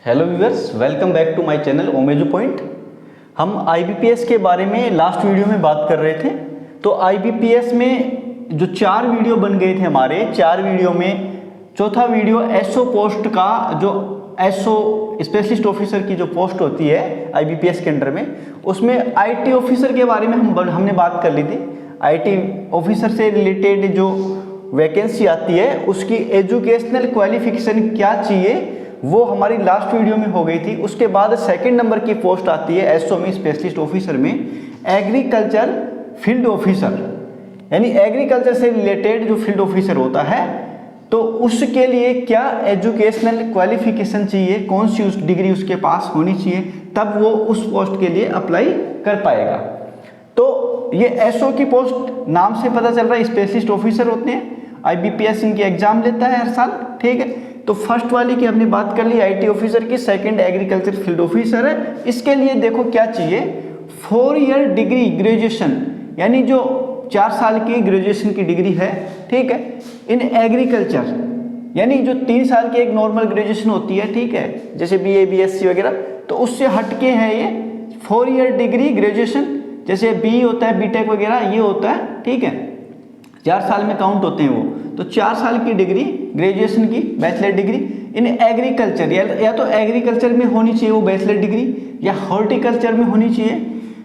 Hello viewers, welcome back to my channel ओमेजो point. हम IBPS के बारे में लास्ट वीडियो में बात कर रहे थे। तो आईबीपीएस में जो 4 वीडियो बन गए थे हमारे, 4 वीडियो में चौथा वीडियो एसओ पोस्ट का, जो एसओ स्पेशलिस्ट ऑफिसर की जो पोस्ट होती है आईबीपीएस के अंडर में, उसमें आईटी ऑफिसर के बारे में हमने बात कर ली थी। आईटी ऑफिसर से रिलेटेड जो वैकेंसी आती है उसकी एजुकेशनल क्वालिफिकेशन क्या चाहिए वो हमारी लास्ट वीडियो में हो गई थी। उसके बाद सेकंड नंबर की पोस्ट आती है एसओ में, स्पेशलिस्ट ऑफिसर में, एग्रीकल्चर फील्ड ऑफिसर, यानी एग्रीकल्चर से रिलेटेड जो फील्ड ऑफिसर होता है तो उसके लिए क्या एजुकेशनल क्वालिफिकेशन चाहिए, कौन सी उस डिग्री उसके पास होनी चाहिए, तब वो उस पोस्ट के लिए अप्लाई कर पाएगा। तो ये एसओ की पोस्ट नाम से पता चल रहा है, स्पेशलिस्ट ऑफिसर होते हैं। आईबीपीएस इनकी एग्जाम लेता है हर साल, ठीक है। तो फर्स्ट वाली की हमने बात कर ली आईटी ऑफिसर की, सेकंड एग्रीकल्चर फील्ड ऑफिसर है। इसके लिए देखो क्या चाहिए, 4 ईयर डिग्री ग्रेजुएशन, यानी जो 4 साल की ग्रेजुएशन की डिग्री है, ठीक है, इन एग्रीकल्चर, यानी जो 3 साल की एक नॉर्मल ग्रेजुएशन होती है, ठीक है, जैसे बीए बीएससी वगैरह, तो उससे हटके है ये 4 ईयर डिग्री ग्रेजुएशन। जैसे बी होता है, बीटेक वगैरह ये होता है, ठीक है, 4 साल में काउंट होते हैं वो। तो 4 साल की डिग्री ग्रेजुएशन की, बैचलर डिग्री इन एग्रीकल्चर, या तो एग्रीकल्चर में होनी चाहिए वो बैचलर डिग्री, या हॉर्टिकल्चर में होनी चाहिए,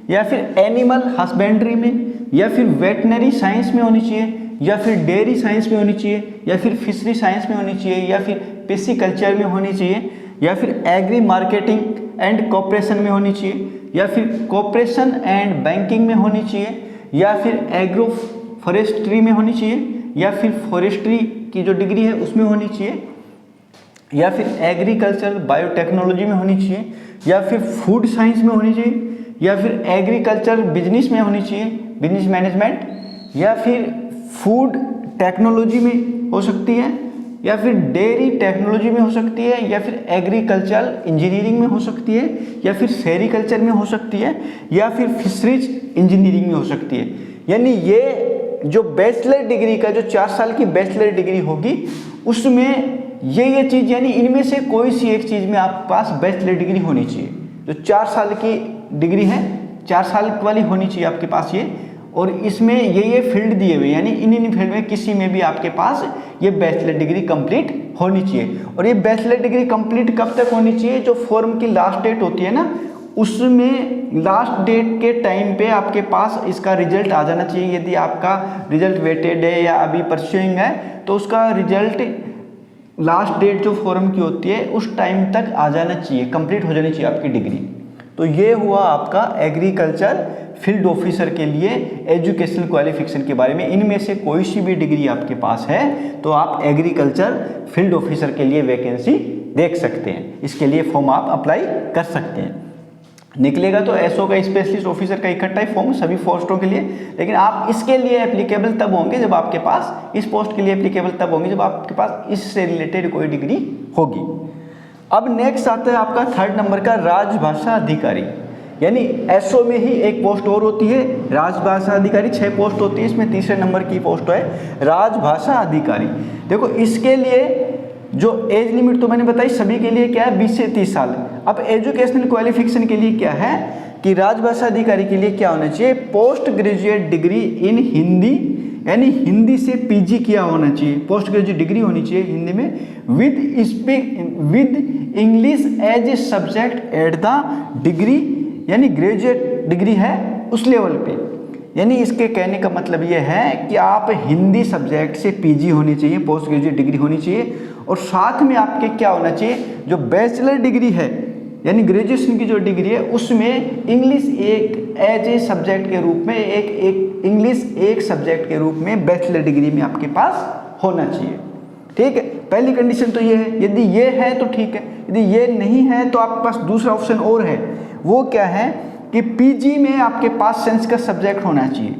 या फिर एनिमल हस्बेंड्री में, या फिर वेटनरी साइंस में होनी चाहिए, या फिर डेयरी साइंस में होनी चाहिए, या फिर फिशरी साइंस में होनी चाहिए, या फिर पिसिकल्चर में होनी चाहिए, या फिर एग्री मार्केटिंग एंड कॉपरेशन में होनी चाहिए, या फिर कॉपरेशन एंड बैंकिंग में होनी चाहिए, या फिर एग्रो फॉरेस्ट्री में होनी चाहिए, या फिर फॉरेस्ट्री की जो डिग्री है उसमें होनी चाहिए, या फिर एग्रीकल्चर बायोटेक्नोलॉजी में होनी चाहिए, या फिर फूड साइंस में होनी चाहिए, या फिर एग्रीकल्चर बिजनेस में होनी चाहिए, बिजनेस मैनेजमेंट, या फिर फूड टेक्नोलॉजी में हो सकती है, या फिर डेयरी टेक्नोलॉजी में हो सकती है, या फिर एग्रीकल्चर इंजीनियरिंग में हो सकती है, या फिर सेरिकल्चर में हो सकती है, या फिर फिशरीज इंजीनियरिंग में हो सकती है। यानी ये जो बैचलर डिग्री का, जो 4 साल की बैचलर डिग्री होगी उसमें ये चीज़, यानी इनमें से कोई सी एक चीज़ में आपके पास बैचलर डिग्री होनी चाहिए। जो 4 साल की डिग्री है, 4 साल वाली होनी चाहिए आपके पास ये, और इसमें ये फील्ड दिए हुए, यानी इन फील्ड में किसी में भी आपके पास ये बैचलर डिग्री कंप्लीट होनी चाहिए। और ये बैचलर डिग्री कंप्लीट कब तक होनी चाहिए, जो फॉर्म की लास्ट डेट होती है ना, उसमें लास्ट डेट के टाइम पे आपके पास इसका रिजल्ट आ जाना चाहिए। यदि आपका रिजल्ट वेटेड है या अभी परस्यूइंग है तो उसका रिजल्ट लास्ट डेट जो फॉर्म की होती है उस टाइम तक आ जाना चाहिए, कंप्लीट हो जानी चाहिए आपकी डिग्री। तो ये हुआ आपका एग्रीकल्चर फील्ड ऑफिसर के लिए एजुकेशनल क्वालिफिकेशन के बारे में। इनमें से कोई सी भी डिग्री आपके पास है तो आप एग्रीकल्चर फील्ड ऑफिसर के लिए वैकेंसी देख सकते हैं, इसके लिए फॉर्म आप अप्लाई कर सकते हैं। निकलेगा तो एसओ का, स्पेशलिस्ट ऑफिसर का इकट्ठा ही फॉर्म सभी पोस्टों के लिए, लेकिन आप इसके लिए एप्लीकेबल तब होंगे जब आपके पास, इस पोस्ट के लिए एप्लीकेबल तब होंगे जब आपके पास इससे रिलेटेड कोई डिग्री होगी। अब नेक्स्ट आता है आपका 3rd नंबर का राजभाषा अधिकारी, यानी एसओ में ही एक पोस्ट और होती है राजभाषा अधिकारी, 6 पोस्ट होती है, इसमें तीसरे नंबर की पोस्ट है राजभाषा अधिकारी। देखो इसके लिए जो एज लिमिट तो मैंने बताई सभी के लिए क्या है, 20 से 30 साल। अब एजुकेशनल क्वालिफिकेशन के लिए क्या है कि राजभाषा अधिकारी के लिए क्या होना चाहिए, पोस्ट ग्रेजुएट डिग्री इन हिंदी, यानी हिंदी से पीजी किया होना चाहिए, पोस्ट ग्रेजुएट डिग्री होनी चाहिए हिंदी में, with English as a subject at the degree, यानी ग्रेजुएट डिग्री है उस लेवल पे। यानी इसके कहने का मतलब ये है कि आप हिंदी सब्जेक्ट से पीजी होनी चाहिए, पोस्ट ग्रेजुएट डिग्री होनी चाहिए, और साथ में आपके क्या होना चाहिए, जो बैचलर डिग्री है यानी ग्रेजुएशन की जो डिग्री है उसमें इंग्लिश एक एज ए सब्जेक्ट के रूप में, एक इंग्लिश एक सब्जेक्ट के रूप में बैचलर डिग्री में आपके पास होना चाहिए, ठीक है। पहली कंडीशन तो ये है, यदि ये है तो ठीक है, यदि ये नहीं है तो आपके पास दूसरा ऑप्शन और है, वो क्या है कि पीजी में आपके पास संस्कृत सब्जेक्ट होना चाहिए।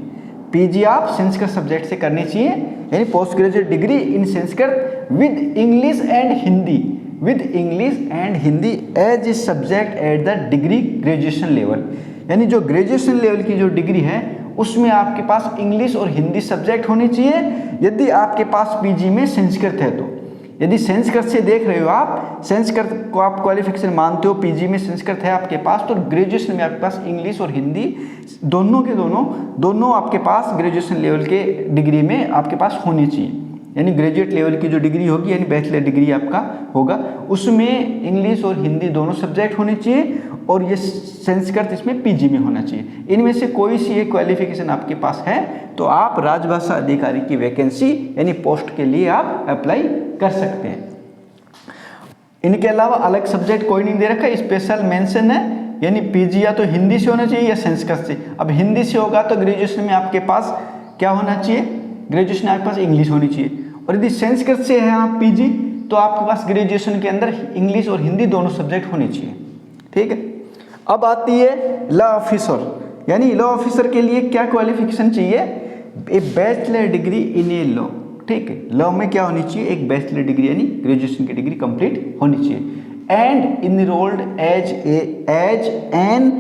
पीजी आप संस्कृत सब्जेक्ट से करनी चाहिए, यानी post graduate degree in Sanskrit with English and Hindi, with English and Hindi as a subject at the degree graduation level, यानी जो ग्रेजुएशन लेवल की जो डिग्री है उसमें आपके पास इंग्लिश और हिंदी सब्जेक्ट होने चाहिए, यदि आपके पास पीजी में संस्कृत है तो। यदि संस्कृत से देख रहे हो आप, संस्कृत को आप क्वालिफिकेशन मानते हो, पीजी में संस्कृत है आपके पास, तो ग्रेजुएशन में आपके पास इंग्लिश और हिंदी दोनों के दोनों आपके पास ग्रेजुएशन लेवल के डिग्री में आपके पास होनी चाहिए। यानी ग्रेजुएट लेवल की जो डिग्री होगी, यानी बैचलर डिग्री आपका होगा, उसमें इंग्लिश और हिंदी दोनों सब्जेक्ट होने चाहिए, और ये संस्कृत इसमें पीजी में होना चाहिए। इनमें से कोई सी एक क्वालिफिकेशन आपके पास है तो आप राजभाषा अधिकारी की वैकेंसी यानी पोस्ट के लिए आप अप्लाई कर सकते हैं। इनके अलावा अलग सब्जेक्ट कोई नहीं दे रखा है, स्पेशल मेंशन है, यानी पीजी या तो हिंदी से होना चाहिए या संस्कृत से। अब हिंदी से होगा तो ग्रेजुएशन में आपके पास क्या होना चाहिए, ग्रेजुएशन में आपके पास इंग्लिश होनी चाहिए, और यदि संस्कृत से है आप पीजी तो आपके पास ग्रेजुएशन के अंदर इंग्लिश और हिंदी दोनों सब्जेक्ट होने चाहिए। ठीक है। अब आती है लॉ ऑफिसर, यानी लॉ ऑफिसर के लिए क्या क्वालिफिकेशन चाहिए, a bachelor degree in a law. ठीक है, लॉ में क्या होनी चाहिए, एक बैचलर डिग्री यानी ग्रेजुएशन की डिग्री कंप्लीट होनी चाहिए। And enrolled as an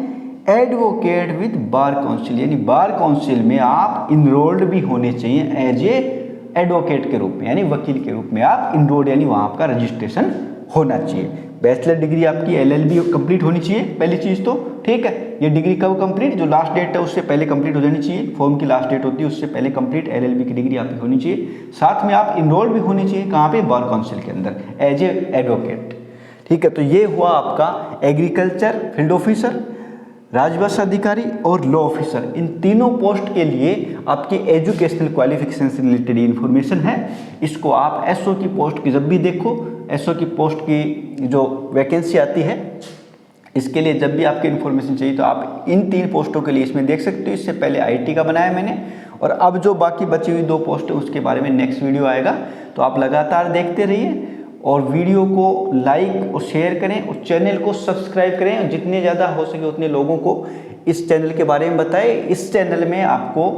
advocate with bar council, यानी बार काउंसिल में आप इनरोल्ड भी होने चाहिए एज ए एडवोकेट के रूप में, यानी वकील के रूप में आप इनरोल्ड, यानी वहाँ आपका रजिस्ट्रेशन होना चाहिए। बैचलर डिग्री आपकी एलएलबी कंप्लीट होनी चाहिए पहली चीज़ तो। ठीक है, ये डिग्री कब कंप्लीट, जो लास्ट डेट है उससे पहले कंप्लीट हो जानी चाहिए, फॉर्म की लास्ट डेट होती है उससे पहले कंप्लीट एलएलबी की डिग्री आपकी होनी चाहिए। साथ में आप इनरोल्ड भी होनी चाहिए कहाँ पे, बार काउंसिल के अंदर एज ए एडवोकेट। ठीक है, तो ये हुआ आपका एग्रीकल्चर फील्ड ऑफिसर, राजभाषा अधिकारी और लॉ ऑफिसर। इन तीनों पोस्ट के लिए आपकी एजुकेशनल क्वालिफिकेशन से रिलेटेड इन्फॉर्मेशन है। इसको आप एसओ की पोस्ट की जब भी देखो, एसओ की पोस्ट की जो वैकेंसी आती है, इसके लिए जब भी आपकी इन्फॉर्मेशन चाहिए तो आप इन 3 पोस्टों के लिए इसमें देख सकते हो। इससे पहले आईटी का बनाया मैंने, और अब जो बाकी बची हुई 2 पोस्ट है उसके बारे में नेक्स्ट वीडियो आएगा, तो आप लगातार देखते रहिए और वीडियो को लाइक और शेयर करें और चैनल को सब्सक्राइब करें, और जितने ज़्यादा हो सके उतने लोगों को इस चैनल के बारे में बताएं। इस चैनल में आपको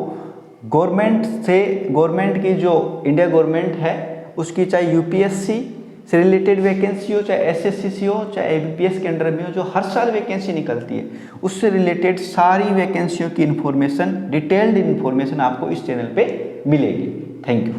गवर्नमेंट की जो इंडिया गवर्नमेंट है उसकी, चाहे यूपीएससी से रिलेटेड वैकेंसी हो, चाहे एसएससी हो, चाहे एबीपीएस के अंडर में हो, जो हर साल वैकेंसी निकलती है, उससे रिलेटेड सारी वैकेंसियों की इन्फॉर्मेशन, डिटेल्ड इन्फॉर्मेशन आपको इस चैनल पे मिलेगी। Thank you.